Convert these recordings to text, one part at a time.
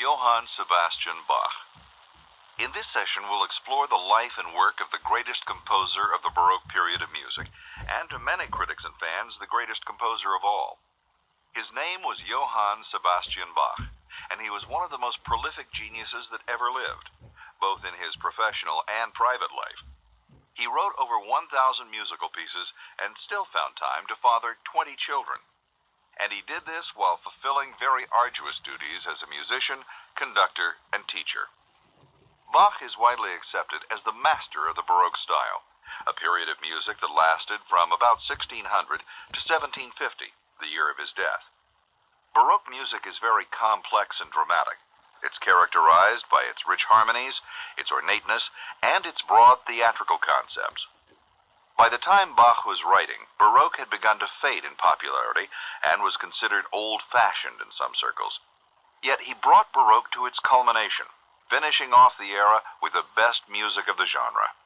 Johann Sebastian Bach. In this session, we'll explore the life and work of the greatest composer of the Baroque period of music, and to many critics and fans, the greatest composer of all. His name was Johann Sebastian Bach, and he was one of the most prolific geniuses that ever lived, both in his professional and private life. He wrote over 1,000 musical pieces and still found time to father 20 children. And he did this while fulfilling very arduous duties as a musician, conductor, and teacher. Bach is widely accepted as the master of the Baroque style, a period of music that lasted from about 1600 to 1750, the year of his death. Baroque music is very complex and dramatic. It's characterized by its rich harmonies, its ornateness, and its broad theatrical concepts. By the time Bach was writing, Baroque had begun to fade in popularity and was considered old-fashioned in some circles. Yet he brought Baroque to its culmination, finishing off the era with the best music of the genre.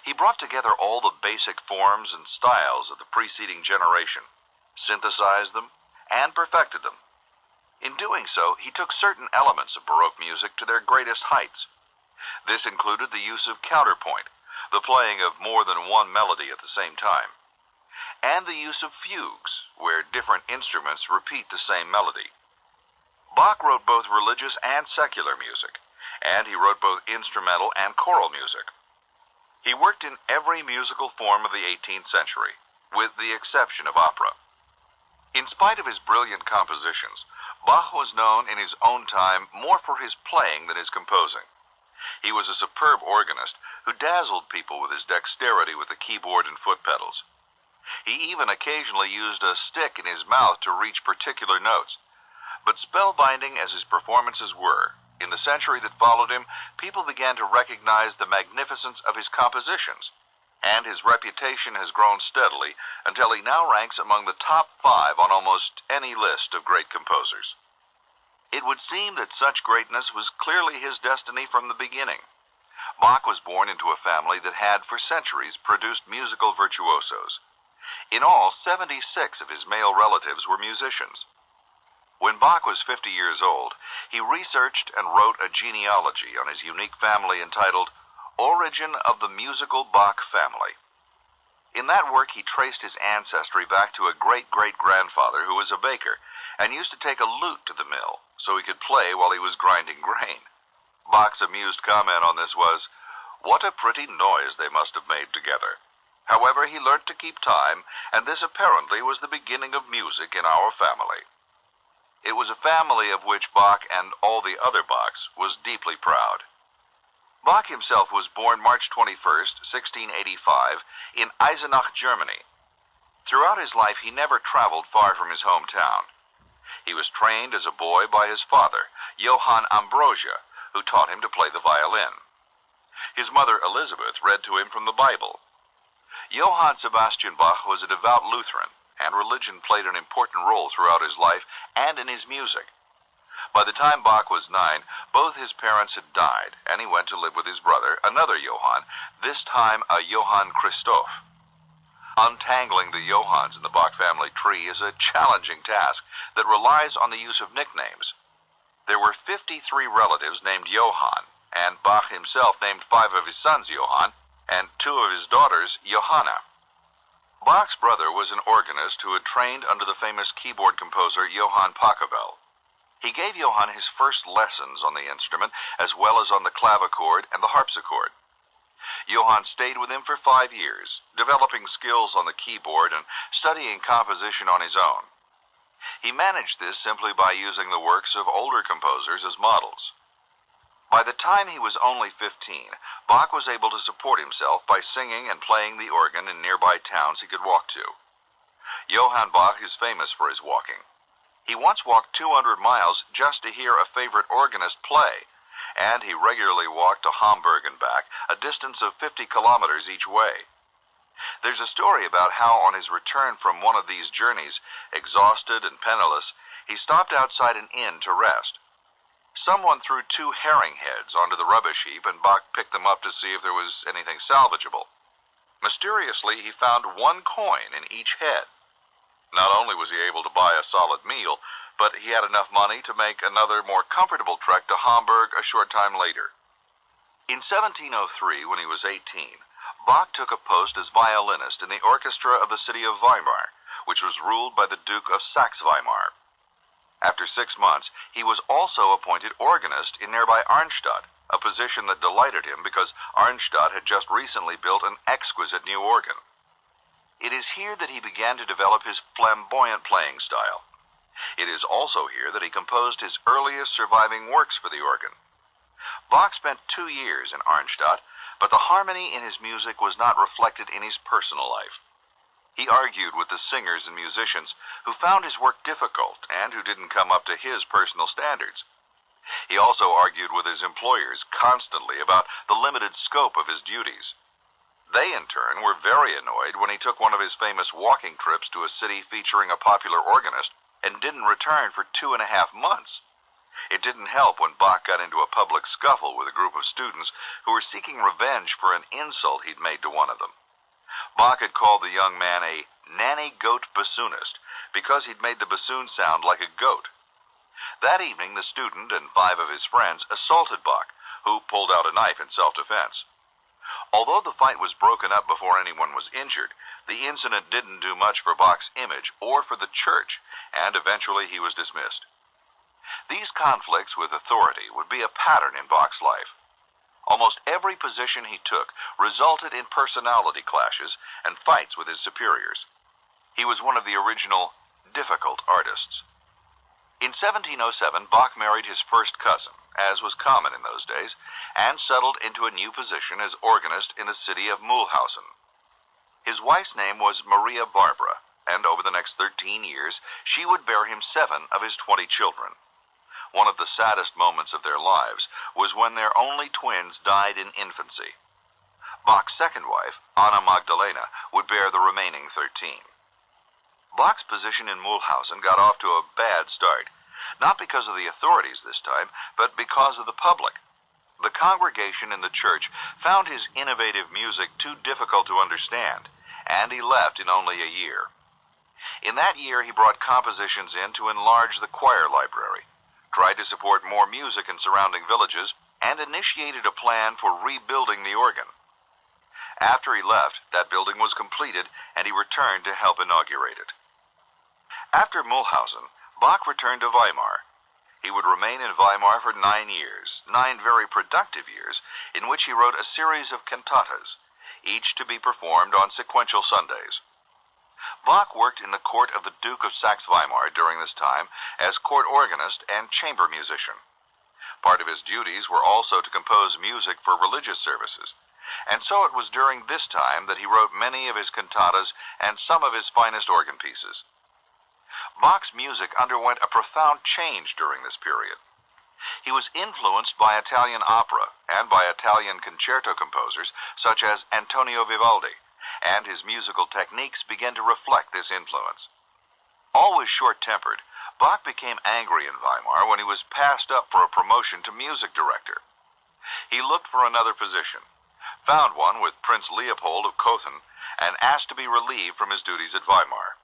He brought together all the basic forms and styles of the preceding generation, synthesized them, and perfected them. In doing so, he took certain elements of Baroque music to their greatest heights. This included the use of counterpoint, the playing of more than one melody at the same time, and the use of fugues, where different instruments repeat the same melody. Bach wrote both religious and secular music, and he wrote both instrumental and choral music. He worked in every musical form of the 18th century, with the exception of opera. In spite of his brilliant compositions, Bach was known in his own time more for his playing than his composing. He was a superb organist who dazzled people with his dexterity with the keyboard and foot pedals. He even occasionally used a stick in his mouth to reach particular notes. But spellbinding as his performances were, in the century that followed him, people began to recognize the magnificence of his compositions, and his reputation has grown steadily until he now ranks among the top 5 on almost any list of great composers. It would seem that such greatness was clearly his destiny from the beginning. Bach was born into a family that had, for centuries, produced musical virtuosos. In all, 76 of his male relatives were musicians. When Bach was 50 years old, he researched and wrote a genealogy on his unique family entitled Origin of the Musical Bach Family. In that work, he traced his ancestry back to a great-great-grandfather who was a baker and used to take a lute to the mill so he could play while he was grinding grain. Bach's amused comment on this was, "What a pretty noise they must have made together." However, he learned to keep time, and this apparently was the beginning of music in our family. It was a family of which Bach and all the other Bachs was deeply proud. Bach himself was born March 21st, 1685, in Eisenach, Germany. Throughout his life, he never traveled far from his hometown. He was trained as a boy by his father, Johann Ambrosia, who taught him to play the violin. His mother, Elizabeth, read to him from the Bible. Johann Sebastian Bach was a devout Lutheran, and religion played an important role throughout his life and in his music. By the time Bach was 9, both his parents had died, and he went to live with his brother, another Johann, this time a Johann Christoph. Untangling the Johanns in the Bach family tree is a challenging task that relies on the use of nicknames. There were 53 relatives named Johann, and Bach himself named 5 of his sons Johann, and 2 of his daughters Johanna. Bach's brother was an organist who had trained under the famous keyboard composer Johann Pachelbel. He gave Johann his first lessons on the instrument, as well as on the clavichord and the harpsichord. Johann stayed with him for 5 years, developing skills on the keyboard and studying composition on his own. He managed this simply by using the works of older composers as models. By the time he was only 15, Bach was able to support himself by singing and playing the organ in nearby towns he could walk to. Johann Bach is famous for his walking. He once walked 200 miles just to hear a favorite organist play, and he regularly walked to Hamburg and back, a distance of 50 kilometers each way. There's a story about how on his return from one of these journeys, exhausted and penniless, he stopped outside an inn to rest. Someone threw 2 herring heads onto the rubbish heap, and Bach picked them up to see if there was anything salvageable. Mysteriously, he found 1 coin in each head. Not only was he able to buy a solid meal, but he had enough money to make another, more comfortable trek to Hamburg a short time later. In 1703, when he was 18, Bach took a post as violinist in the orchestra of the city of Weimar, which was ruled by the Duke of Saxe-Weimar. After 6 months, he was also appointed organist in nearby Arnstadt, a position that delighted him because Arnstadt had just recently built an exquisite new organ. It is here that he began to develop his flamboyant playing style. It is also here that he composed his earliest surviving works for the organ. Bach spent 2 years in Arnstadt, but the harmony in his music was not reflected in his personal life. He argued with the singers and musicians who found his work difficult and who didn't come up to his personal standards. He also argued with his employers constantly about the limited scope of his duties. They, in turn, were very annoyed when he took one of his famous walking trips to a city featuring a popular organist and didn't return for 2.5 months. It didn't help when Bach got into a public scuffle with a group of students who were seeking revenge for an insult he'd made to one of them. Bach had called the young man a nanny-goat bassoonist because he'd made the bassoon sound like a goat. That evening, the student and 5 of his friends assaulted Bach, who pulled out a knife in self-defense. Although the fight was broken up before anyone was injured, the incident didn't do much for Bach's image or for the church, and eventually he was dismissed. These conflicts with authority would be a pattern in Bach's life. Almost every position he took resulted in personality clashes and fights with his superiors. He was one of the original difficult artists. In 1707, Bach married his first cousin, as was common in those days, and settled into a new position as organist in the city of Mühlhausen. His wife's name was Maria Barbara, and over the next 13 years, she would bear him 7 of his 20 children. One of the saddest moments of their lives was when their only twins died in infancy. Bach's second wife, Anna Magdalena, would bear the remaining 13. Bach's position in Mühlhausen got off to a bad start, not because of the authorities this time, but because of the public. The congregation in the church found his innovative music too difficult to understand, and he left in only a year. In that year, he brought compositions in to enlarge the choir library, tried to support more music in surrounding villages, and initiated a plan for rebuilding the organ. After he left, that building was completed, and he returned to help inaugurate it. After Mühlhausen, Bach returned to Weimar. He would remain in Weimar for 9 years, 9 very productive years, in which he wrote a series of cantatas, each to be performed on sequential Sundays. Bach worked in the court of the Duke of Saxe-Weimar during this time as court organist and chamber musician. Part of his duties were also to compose music for religious services, and so it was during this time that he wrote many of his cantatas and some of his finest organ pieces. Bach's music underwent a profound change during this period. He was influenced by Italian opera and by Italian concerto composers such as Antonio Vivaldi, and his musical techniques began to reflect this influence. Always short-tempered, Bach became angry in Weimar when he was passed up for a promotion to music director. He looked for another position, found one with Prince Leopold of Cothen, and asked to be relieved from his duties at Weimar.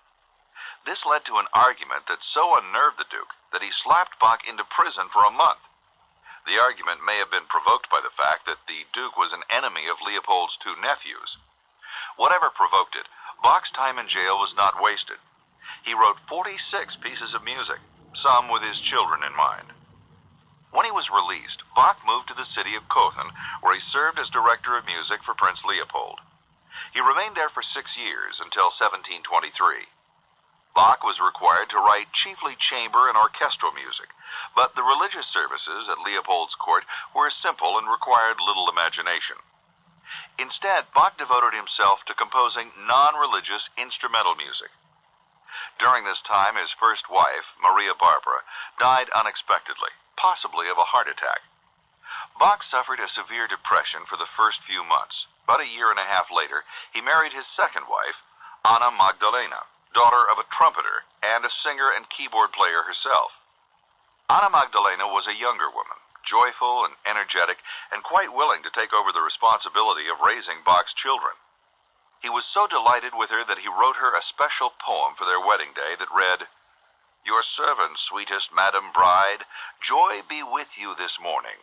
This led to an argument that so unnerved the Duke that he slapped Bach into prison for a month. The argument may have been provoked by the fact that the Duke was an enemy of Leopold's 2 nephews. Whatever provoked it, Bach's time in jail was not wasted. He wrote 46 pieces of music, some with his children in mind. When he was released, Bach moved to the city of Cothen, where he served as director of music for Prince Leopold. He remained there for 6 years until 1723. Bach was required to write chiefly chamber and orchestral music, but the religious services at Leopold's court were simple and required little imagination. Instead, Bach devoted himself to composing non-religious instrumental music. During this time, his first wife, Maria Barbara, died unexpectedly, possibly of a heart attack. Bach suffered a severe depression for the first few months, but a year and a half later, he married his second wife, Anna Magdalena, daughter of a trumpeter and a singer and keyboard player herself. Anna Magdalena was a younger woman, joyful and energetic, and quite willing to take over the responsibility of raising Bach's children. He was so delighted with her that he wrote her a special poem for their wedding day that read, Your servant, sweetest Madam Bride, joy be with you this morning.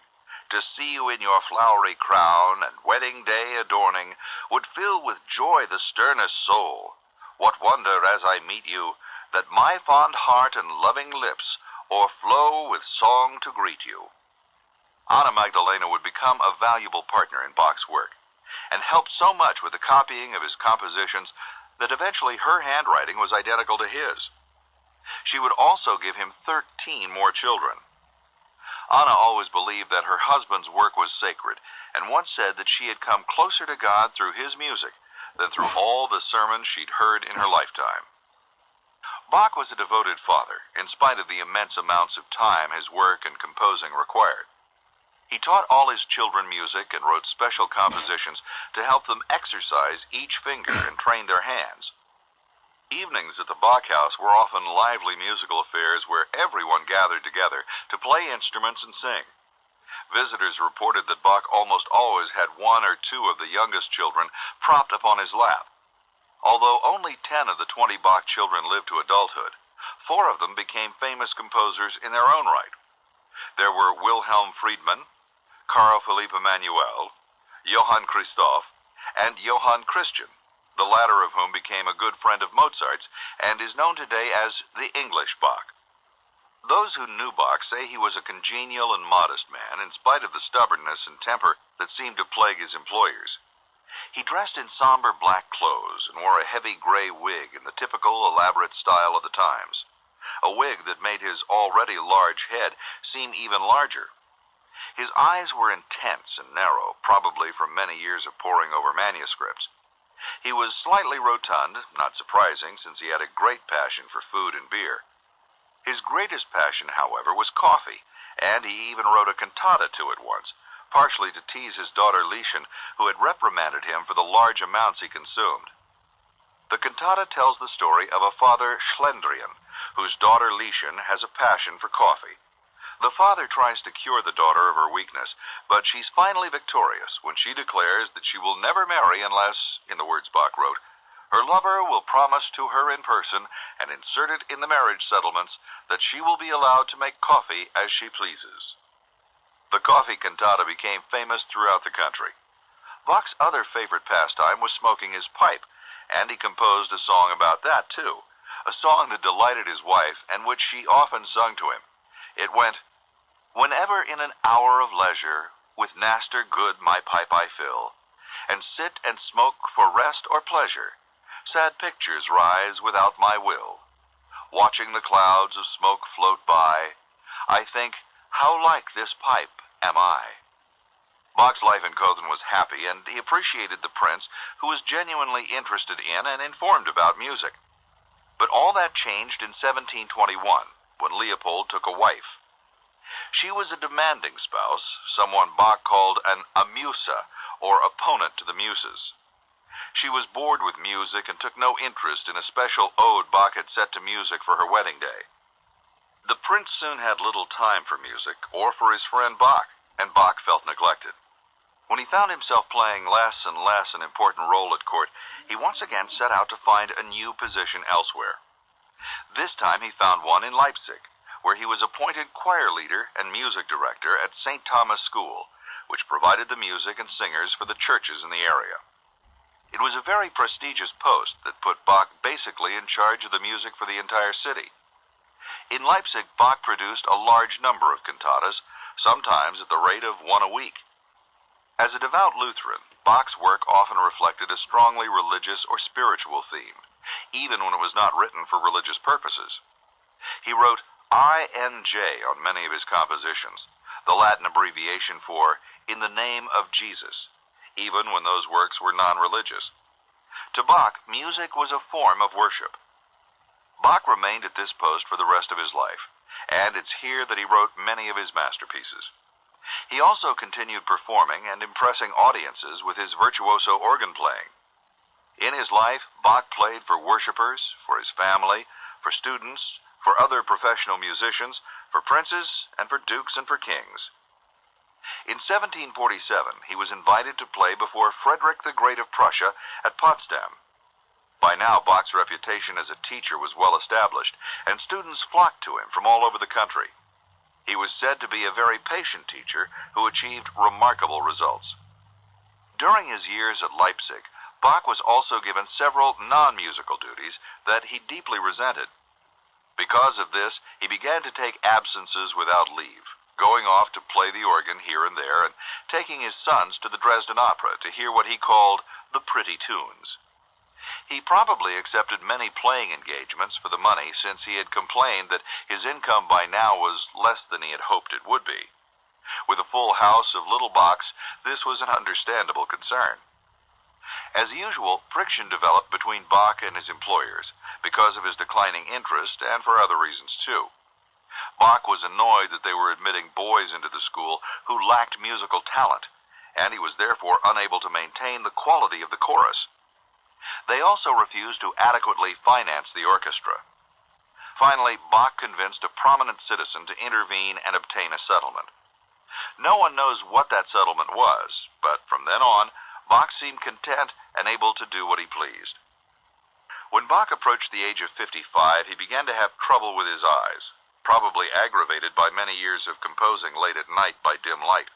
To see you in your flowery crown and wedding day adorning would fill with joy the sternest soul. What wonder as I meet you that my fond heart and loving lips o'erflow with song to greet you. Anna Magdalena would become a valuable partner in Bach's work and helped so much with the copying of his compositions that eventually her handwriting was identical to his. She would also give him 13 more children. Anna always believed that her husband's work was sacred, and once said that she had come closer to God through his music than through all the sermons she'd heard in her lifetime. Bach was a devoted father, in spite of the immense amounts of time his work and composing required. He taught all his children music and wrote special compositions to help them exercise each finger and train their hands. Evenings at the Bach house were often lively musical affairs where everyone gathered together to play instruments and sing. Visitors reported that Bach almost always had one or two of the youngest children propped upon his lap. Although only 10 of the 20 Bach children lived to adulthood, 4 of them became famous composers in their own right. There were Wilhelm Friedmann, Carl Philipp Emanuel, Johann Christoph, and Johann Christian, the latter of whom became a good friend of Mozart's and is known today as the English Bach. Those who knew Bach say he was a congenial and modest man in spite of the stubbornness and temper that seemed to plague his employers. He dressed in somber black clothes and wore a heavy gray wig in the typical elaborate style of the times, a wig that made his already large head seem even larger. His eyes were intense and narrow, probably from many years of poring over manuscripts. He was slightly rotund, not surprising since he had a great passion for food and beer. His greatest passion, however, was coffee, and he even wrote a cantata to it once, partially to tease his daughter Lieschen, who had reprimanded him for the large amounts he consumed. The cantata tells the story of a father Schlendrian, whose daughter Lieschen has a passion for coffee. The father tries to cure the daughter of her weakness, but she's finally victorious when she declares that she will never marry unless, in the words Bach wrote, her lover will promise to her in person and insert it in the marriage settlements that she will be allowed to make coffee as she pleases. The coffee cantata became famous throughout the country. Bach's other favorite pastime was smoking his pipe, and he composed a song about that too, a song that delighted his wife and which she often sung to him. It went, "Whenever in an hour of leisure, with Naster good my pipe I fill, and sit and smoke for rest or pleasure, sad pictures rise without my will. Watching the clouds of smoke float by, I think, how like this pipe am I." Bach's life in Cothen was happy, and he appreciated the prince, who was genuinely interested in and informed about music. But all that changed in 1721, when Leopold took a wife. She was a demanding spouse, someone Bach called an amusa, or opponent to the muses. She was bored with music and took no interest in a special ode Bach had set to music for her wedding day. The prince soon had little time for music, or for his friend Bach, and Bach felt neglected. When he found himself playing less and less an important role at court, he once again set out to find a new position elsewhere. This time he found one in Leipzig, where he was appointed choir leader and music director at St. Thomas School, which provided the music and singers for the churches in the area. It was a very prestigious post that put Bach basically in charge of the music for the entire city. In Leipzig, Bach produced a large number of cantatas, sometimes at the rate of one a week. As a devout Lutheran, Bach's work often reflected a strongly religious or spiritual theme, even when it was not written for religious purposes. He wrote INJ on many of his compositions, the Latin abbreviation for "in the name of Jesus," even when those works were non-religious. To Bach, music was a form of worship. Bach remained at this post for the rest of his life, and it's here that he wrote many of his masterpieces. He also continued performing and impressing audiences with his virtuoso organ playing. In his life, Bach played for worshipers, for his family, for students, for other professional musicians, for princes, and for dukes and for kings. In 1747, he was invited to play before Frederick the Great of Prussia at Potsdam. By now, Bach's reputation as a teacher was well established, and students flocked to him from all over the country. He was said to be a very patient teacher who achieved remarkable results. During his years at Leipzig, Bach was also given several non-musical duties that he deeply resented. Because of this, he began to take absences without leave, going off to play the organ here and there, and taking his sons to the Dresden Opera to hear what he called the pretty tunes. He probably accepted many playing engagements for the money, since he had complained that his income by now was less than he had hoped it would be. With a full house of little Bachs, this was an understandable concern. As usual, friction developed between Bach and his employers, because of his declining interest and for other reasons too. Bach was annoyed that they were admitting boys into the school who lacked musical talent, and he was therefore unable to maintain the quality of the chorus. They also refused to adequately finance the orchestra. Finally, Bach convinced a prominent citizen to intervene and obtain a settlement. No one knows what that settlement was, but from then on, Bach seemed content and able to do what he pleased. When Bach approached the age of 55, he began to have trouble with his eyes, probably aggravated by many years of composing late at night by dim light.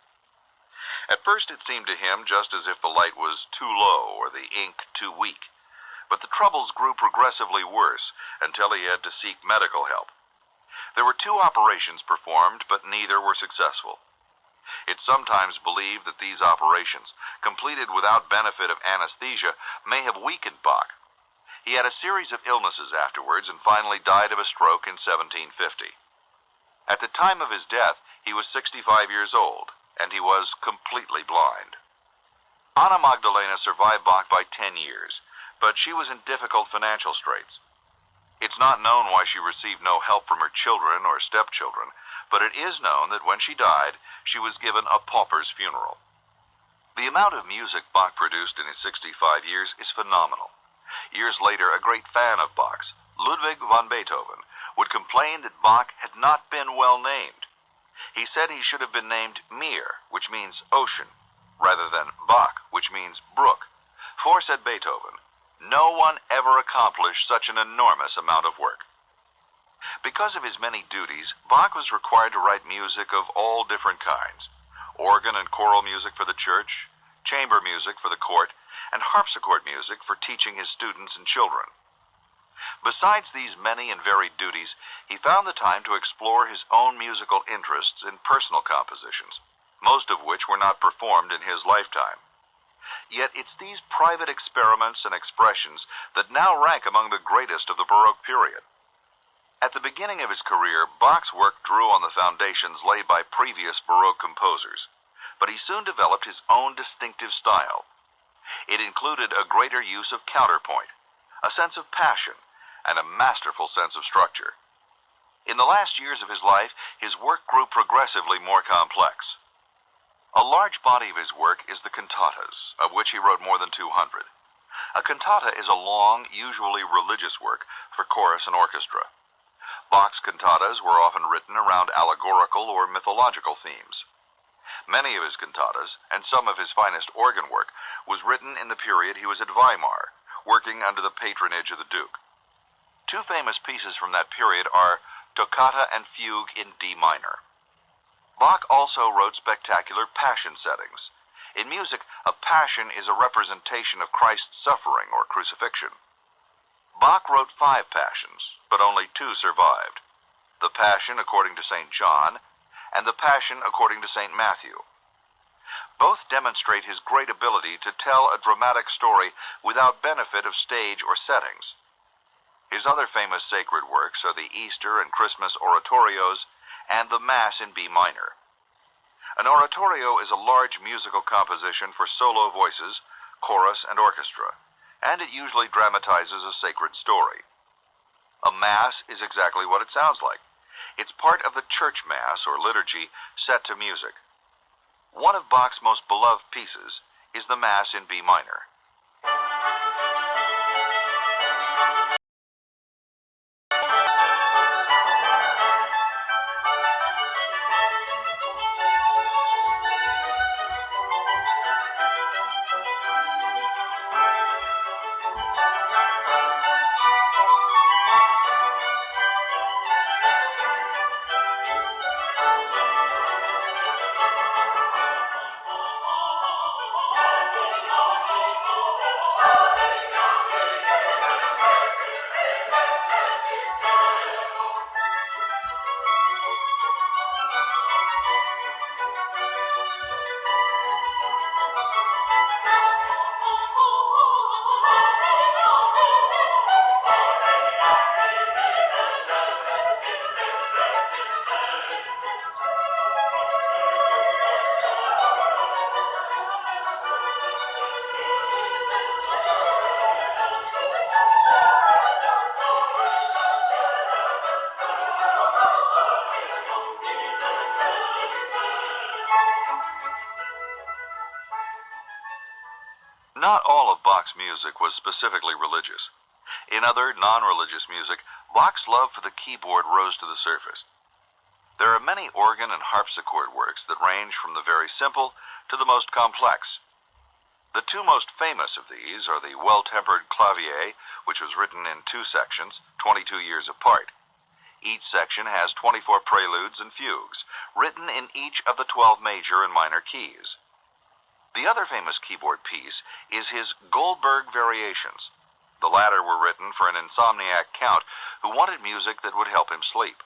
At first it seemed to him just as if the light was too low or the ink too weak, but the troubles grew progressively worse until he had to seek medical help. There were 2 operations performed, but neither were successful. It's sometimes believed that these operations, completed without benefit of anesthesia, may have weakened Bach. He had a series of illnesses afterwards and finally died of a stroke in 1750. At the time of his death, he was 65 years old, and he was completely blind. Anna Magdalena survived Bach by 10 years, but she was in difficult financial straits. It's not known why she received no help from her children or stepchildren, but it is known that when she died, she was given a pauper's funeral. The amount of music Bach produced in his 65 years is phenomenal. Years later, a great fan of Bach's, Ludwig van Beethoven, would complain that Bach had not been well named. He said he should have been named Meer, which means ocean, rather than Bach, which means brook. For, said Beethoven, no one ever accomplished such an enormous amount of work. Because of his many duties, Bach was required to write music of all different kinds: organ and choral music for the church, chamber music for the court, and harpsichord music for teaching his students and children. Besides these many and varied duties, he found the time to explore his own musical interests in personal compositions, most of which were not performed in his lifetime. Yet it's these private experiments and expressions that now rank among the greatest of the Baroque period. At the beginning of his career, Bach's work drew on the foundations laid by previous Baroque composers, but he soon developed his own distinctive style. It included a greater use of counterpoint, a sense of passion, and a masterful sense of structure. In the last years of his life, his work grew progressively more complex. A large body of his work is the cantatas, of which he wrote more than 200. A cantata is a long, usually religious work for chorus and orchestra. Bach's cantatas were often written around allegorical or mythological themes. Many of his cantatas, and some of his finest organ work, was written in the period he was at Weimar, working under the patronage of the Duke. 2 famous pieces from that period are Toccata and Fugue in D minor. Bach also wrote spectacular passion settings. In music, a passion is a representation of Christ's suffering or crucifixion. Bach wrote 5 passions, but only 2 survived: the Passion according to St. John, and the Passion according to St. Matthew. Both demonstrate his great ability to tell a dramatic story without benefit of stage or settings. His other famous sacred works are the Easter and Christmas oratorios and the Mass in B minor. An oratorio is a large musical composition for solo voices, chorus, and orchestra, and it usually dramatizes a sacred story. A Mass is exactly what it sounds like. It's part of the church Mass or liturgy set to music. One of Bach's most beloved pieces is the Mass in B minor. Not all of Bach's music was specifically religious. In other non-religious music, Bach's love for the keyboard rose to the surface. There are many organ and harpsichord works that range from the very simple to the most complex. The two most famous of these are the Well-Tempered Clavier, which was written in 2 sections, 22 years apart. Each section has 24 preludes and fugues, written in each of the 12 major and minor keys. The other famous keyboard piece is his Goldberg Variations. The latter were written for an insomniac count who wanted music that would help him sleep.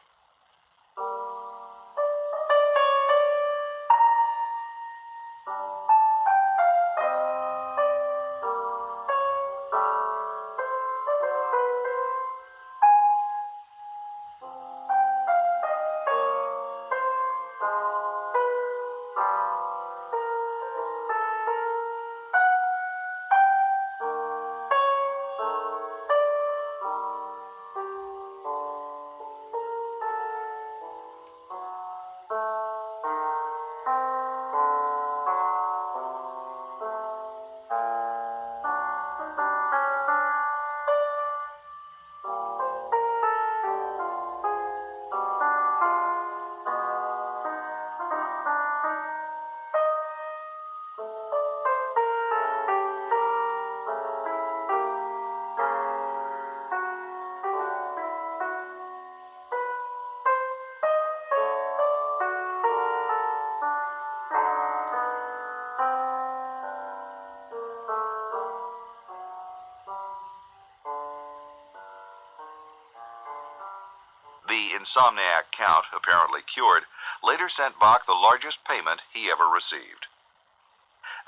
The insomniac count, apparently cured, later sent Bach the largest payment he ever received.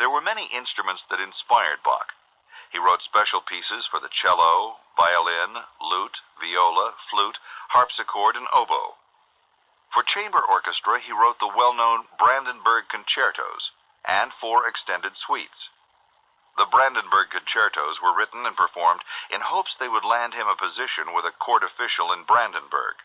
There were many instruments that inspired Bach. He wrote special pieces for the cello, violin, lute, viola, flute, harpsichord, and oboe. For chamber orchestra, he wrote the well-known Brandenburg Concertos and 4 extended suites. The Brandenburg Concertos were written and performed in hopes they would land him a position with a court official in Brandenburg.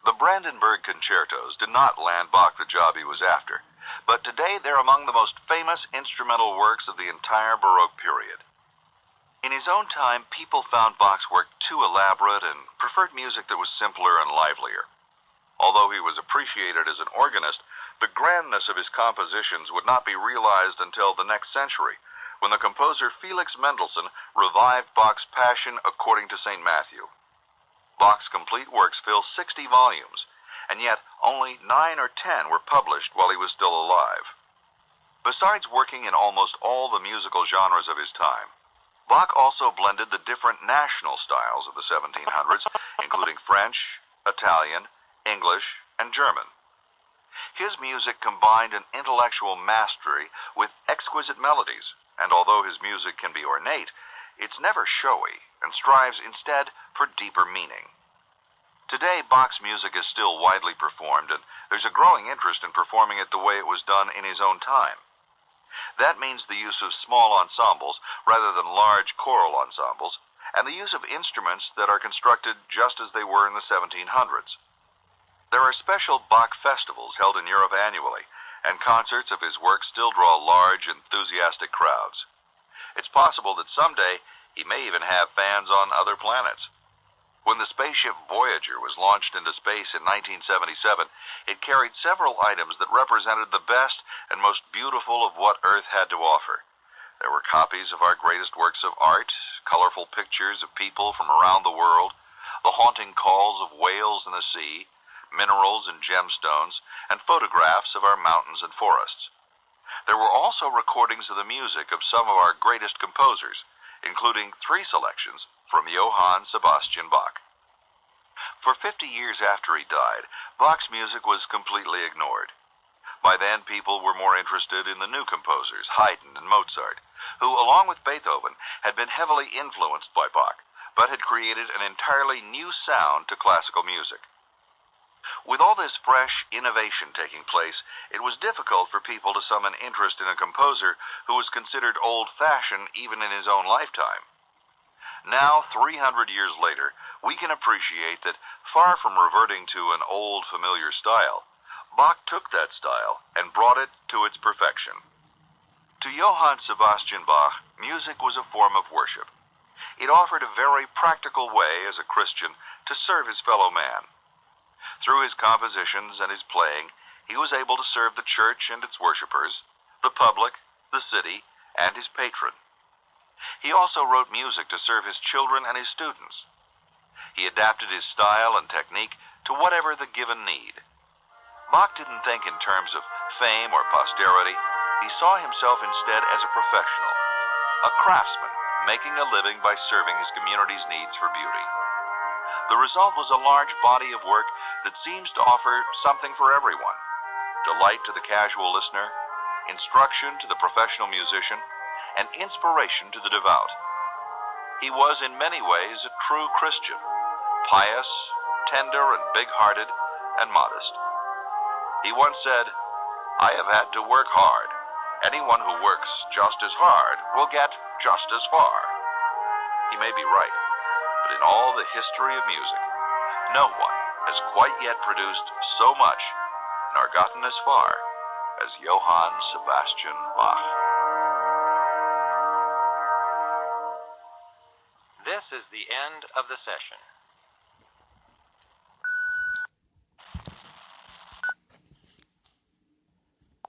The Brandenburg Concertos did not land Bach the job he was after, but today they're among the most famous instrumental works of the entire Baroque period. In his own time, people found Bach's work too elaborate and preferred music that was simpler and livelier. Although he was appreciated as an organist, the grandness of his compositions would not be realized until the next century, when the composer Felix Mendelssohn revived Bach's Passion according to St. Matthew. Bach's complete works fill 60 volumes, and yet only 9 or 10 were published while he was still alive. Besides working in almost all the musical genres of his time, Bach also blended the different national styles of the 1700s, including French, Italian, English, and German. His music combined an intellectual mastery with exquisite melodies, and although his music can be ornate, it's never showy and strives instead for deeper meaning. Today, Bach's music is still widely performed, and there's a growing interest in performing it the way it was done in his own time. That means the use of small ensembles rather than large choral ensembles, and the use of instruments that are constructed just as they were in the 1700s. There are special Bach festivals held in Europe annually, and concerts of his work still draw large, enthusiastic crowds. It's possible that someday he may even have fans on other planets. When the spaceship Voyager was launched into space in 1977, it carried several items that represented the best and most beautiful of what Earth had to offer. There were copies of our greatest works of art, colorful pictures of people from around the world, the haunting calls of whales in the sea, minerals and gemstones, and photographs of our mountains and forests. There were also recordings of the music of some of our greatest composers, including 3 selections from Johann Sebastian Bach. For 50 years after he died, Bach's music was completely ignored. By then, people were more interested in the new composers, Haydn and Mozart, who, along with Beethoven, had been heavily influenced by Bach, but had created an entirely new sound to classical music. With all this fresh innovation taking place, it was difficult for people to summon interest in a composer who was considered old-fashioned even in his own lifetime. Now, 300 years later, we can appreciate that, far from reverting to an old, familiar style, Bach took that style and brought it to its perfection. To Johann Sebastian Bach, music was a form of worship. It offered a very practical way, as a Christian, to serve his fellow man. Through his compositions and his playing, he was able to serve the church and its worshipers, the public, the city, and his patron. He also wrote music to serve his children and his students. He adapted his style and technique to whatever the given need. Bach didn't think in terms of fame or posterity. He saw himself instead as a professional, a craftsman making a living by serving his community's needs for beauty. The result was a large body of work that seems to offer something for everyone: delight to the casual listener, instruction to the professional musician, and inspiration to the devout. He was in many ways a true Christian, pious, tender and big-hearted, and modest. He once said, "I have had to work hard. Anyone who works just as hard will get just as far." He may be right, but in all the history of music, no one has quite yet produced so much nor gotten as far as Johann Sebastian Bach. This is the end of the session.